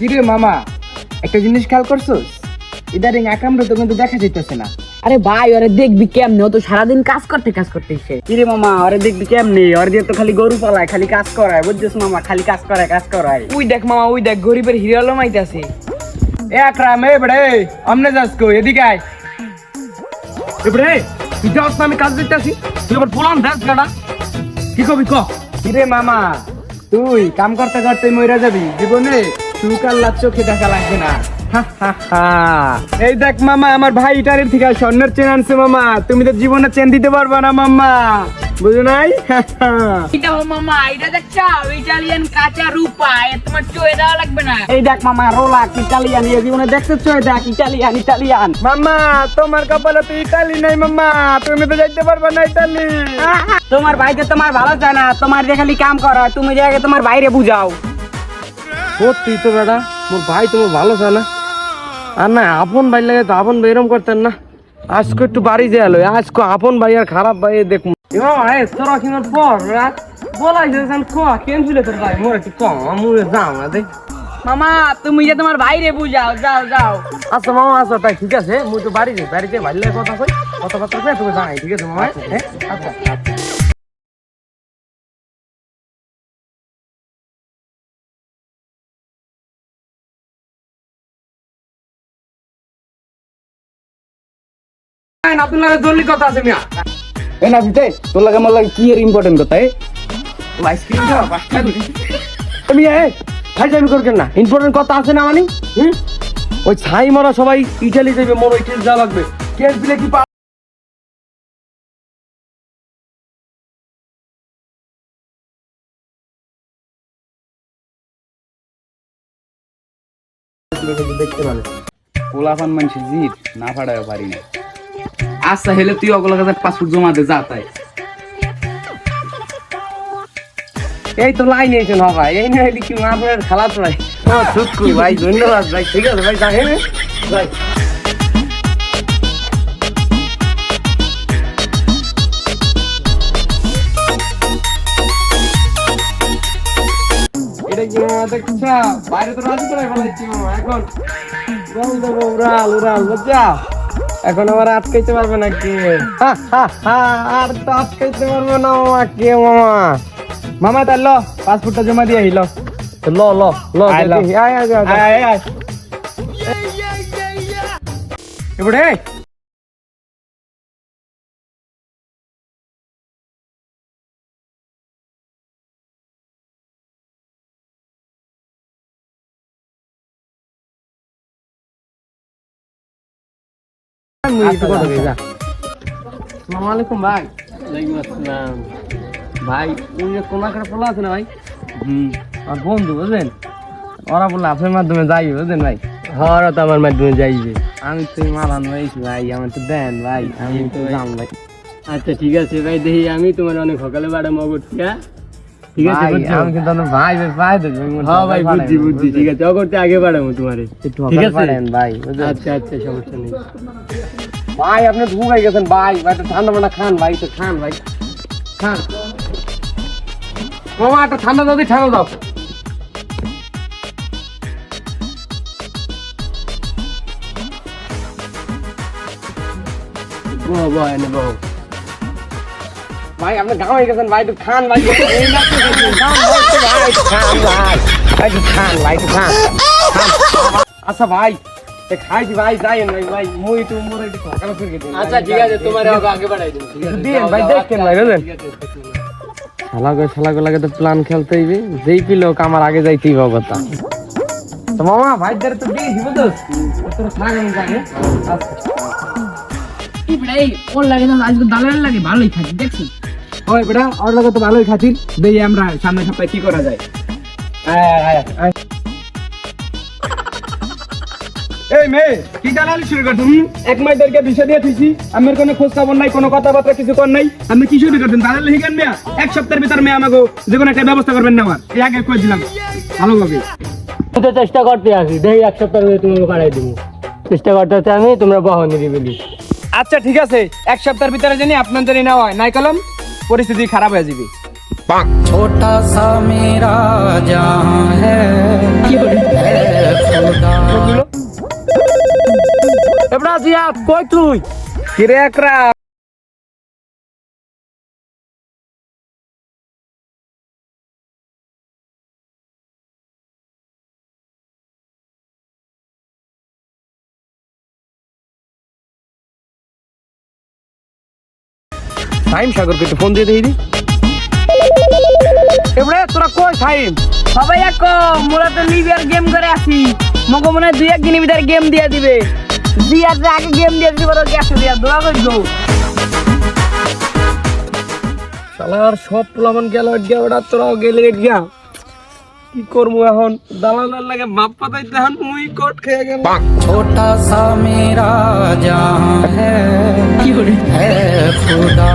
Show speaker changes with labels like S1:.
S1: কিরে মামা, একটা জিনিস খেয়াল করছোস? ইদারিং আকরামরে তো কিন্তু দেখা যাইতেছে না।
S2: আরে ভাই ওরে দেখবি কেমনে, ও তো সারাদিন কাজ করতে সে।
S3: কিরে মামা, ওরে দেখবি কেমনি? ওরে দিয়ে তো খালি গরু পালায়, খালি কাজ করায়, বুঝছিস মামা? খালি কাজ করায়।
S2: ওই দেখ মামা, ওই দেখ গরিবের হিরো লমাইতেছে।
S1: এ আকরাম, এ বড়ে আমনে যাস কো? এদিকে আয়।
S4: এবারে তুই যাস না, আমি কাজ দিতে আসি, তুই আবার পোলান দেখ গাড়া, কি কবি ক?
S1: কিরে মামা, তুই কাম করতে করতে মইরা যাবি, জীবনে সুখ আল্লাহ চোখে দেখা লাগবে না। এই দেখ মামা, আমার ভাই ইটালির থেকে স্বর্ণের চেন আনছে মামা, তুমি তো জীবনে চেন দিতে পারবা না মামা, বুঝো নাই?
S2: এটা ও মামা, এটা দেখছো ইটালিয়ান কাঁচা রূপা, এ তোমার চুয়ে দেওয়া লাগবে না।
S3: এই দেখ মামা, রোলাক ইটালিয়ান, এই জীবনে দেখছিস? দেখ ইটালিয়ান।
S1: মামা তোমার কপালে তো ইতালি নাই মামা, তুমি তো যাইতে পারবা না ইতালি।
S3: তোমার ভাইকে তোমার ভালো চায় না, তোমার যে খালি কাম করা, তুমি যে আগে তোমার বাইরে বুঝাও।
S4: সত্যি তো বেটা, মোর ভাই তোমার ভালো চায় না। আর না আপন ভাই লাগে তো আপন ভাই এরম করতেন না। আজকে একটু বাড়ি যে এলো, আজকে আপন ভাই আর খারাপ ভাই দেখুন। তোরা কিনার পর রাত বলাই যাচ্ছেন কেন ছিল তোর ভাই? মোর একটু কম, মুড়ে যাও না দেখ
S2: মামা তুমি যে তোমার বাইরে বুঝাও, যাও।
S4: আচ্ছা মামা, আচ্ছা তাই ঠিক আছে, মুই তো বাড়িতে ভাই লাগে কথা কই, কথাবার্তা কই তোকে জানাই, ঠিক আছে মামা? হ্যাঁ আচ্ছা। আপনার জরুরি কথা আছে মিয়া।
S1: এ না দিতে তোর লাগে মোর লাগে কি এর ইম্পর্টেন্ট কথা? আইসক্রিম দাও
S4: আমি ভাই যাবি করবেন না, ইম্পর্টেন্ট কথা আছে না মানে? ওই ছাই মারা সবাই ইটালি যাবে, মোর ইটালি যাওয়া লাগবে। কেস দিলে কি দেখতে পারে
S1: পোলাপান মানুষ জিদ না ফাড়ায় পারি না। আচ্ছা হেলে তুই অগলা কাছে পাসপোর্ট জমা দে, যা তাই।
S4: এই তো লাইন এসেছেন ভাই, এই না কি আপনার খেলা চড়াই। সুক্কু ভাই, ধন্যবাদ ভাই, ঠিক আছে ভাই, যাই ভাই। এটা কি মামা দেখছ? বাইরে তো রাজি করে ফেলাচ্ছি মামা, এখন বল দেবো উড়াল বুঝছা? এখন আবার আটকাইতে পারবে না কে? আর তো আটকাইতে পারবে না মামা, কে মামা?
S1: মামা তার ল পাসপোর্টটা জমা দিয়ে আইল।
S4: ল
S1: আয়, ল।
S4: দেখি, আয়
S1: আয়।
S4: এবারে আসসালামু আলাইকুম ভাই। ওয়ালাইকুম আসসালাম ভাই। ওই যে কোনাকাটা পোলা আছে না ভাই, আর বন্ধু বুঝলেন, ওরা বললে আপনার মাধ্যমে যাই বুঝলেন ভাই। হ্যাঁ তো আমার মাধ্যমে যাইবে। আমি তো মারান হয়েছি ভাই, আমার তো দেন ভাই, আমি তো জান ভাই।
S3: আচ্ছা ঠিক আছে ভাই, দেখি আমি তোমার অনেক সকালে বাড়া মগরটিয়া, ঠিক আছে?
S4: ভাই, আমি কিন্তু আপনার ভাই পাই দেবো।
S3: হ্যাঁ ভাই, বুঝছি, ঠিক আছে, অগরতে আগে বাড়াবো তোমারে, ঠিক আছে
S4: ভাই বুঝলেন?
S3: আচ্ছা সমস্যা নেই
S4: ভাই আপনি ধু হয়ে গেছেন ভাই, ভাই তো ঠান্ডা মান্ডা খান ভাই, তো খান ভাই, খান মামা, একটা ঠান্ডা দাও, ঠান্ডা দাও। ভাই আপনি গাঁও হয়ে গেছেন ভাই, একটু খান ভাই, এই না তো খান ভাই, খান ভাই, একটু খান ভাই, একটু খান। আচ্ছা ভাই খাইছি ভাই, যাই ভাই, মুই তো মোরে একটু সকালে ফিরে গেছি।
S3: আচ্ছা ঠিক আছে, তোমার আগে বাড়াই দেবো, ঠিক আছে?
S4: দিন ভাই, দেখেন ভাই বুঝলেন, শালাগো লাগে তো প্ল্যান খেলতে হইবে, যেই পিলো আমার আগে যাইতেই হবে কথা। তো মামা ভাই দ্বারা তো দিয়ে দিব তো, তোর থাকেন জানে।
S2: ওর লাগে না আজকে দালাল লাগে, ভালোই থাকি দেখছি।
S1: ওই বেটা ওর লাগে তো ভালোই খাতির, দেখি আমরা সামনে সপ্তাহে কি করা যায়। এই মেয়ে কি দালালি শুরু করছেন? এক মাস ধরে বিষয় দিয়ে থুইছি, আমার কোনো খোঁজ খবর নাই, কোনো কথাবার্তা কিছু কর নাই, আপনি কি শুরু করছেন? দালালি হিগান মেয়া, এক সপ্তাহের ভিতর মেয়ে আমাকে যে কোনো একটা ব্যবস্থা করবেন নেওয়ার, এই আগে কই দিলাম ভালোভাবে।
S3: তো চেষ্টা করতে আসি, দেখি এক সপ্তাহের মধ্যে তোমাকে বাড়াই দেবো, চেষ্টা করতে হচ্ছে আমি, তোমরা বহন নিরিবিলি।
S1: আচ্ছা ঠিক আছে, এক সপ্তাহের ভিতরে জানি আপনার জানি নেওয়া হয়, নাই কলম পরিস্থিতি খারাপ হয়ে যাবে।
S5: छोटा सा मेरा जहां है
S3: জিয়াদ কই তুই?
S1: কিরে আকরাম, সাইম সাগরকে একটু ফোন দিয়ে দিই। এবারে তোরা কই সাইম?
S2: সবাই এক মোরা তো লিবিয়ার গেম করে আসি, মগো মনে হয় 2-1 দিনের ভিতরে গেম দিয়ে দিবে। জিয়ার আগে গেম দিয়ে দিবে, তো গেছে দিয়া দোয়া করবো।
S1: শালার সব পোলামান গেল গিয়া, ওটা তোরাও গেলে গিয়া, কি করবো এখন? দালালের লাগে বাপ পাতাইতে এখন মুই কোট খেয়ে গেল।
S5: छोटा सा मेरा जहां है खुदा।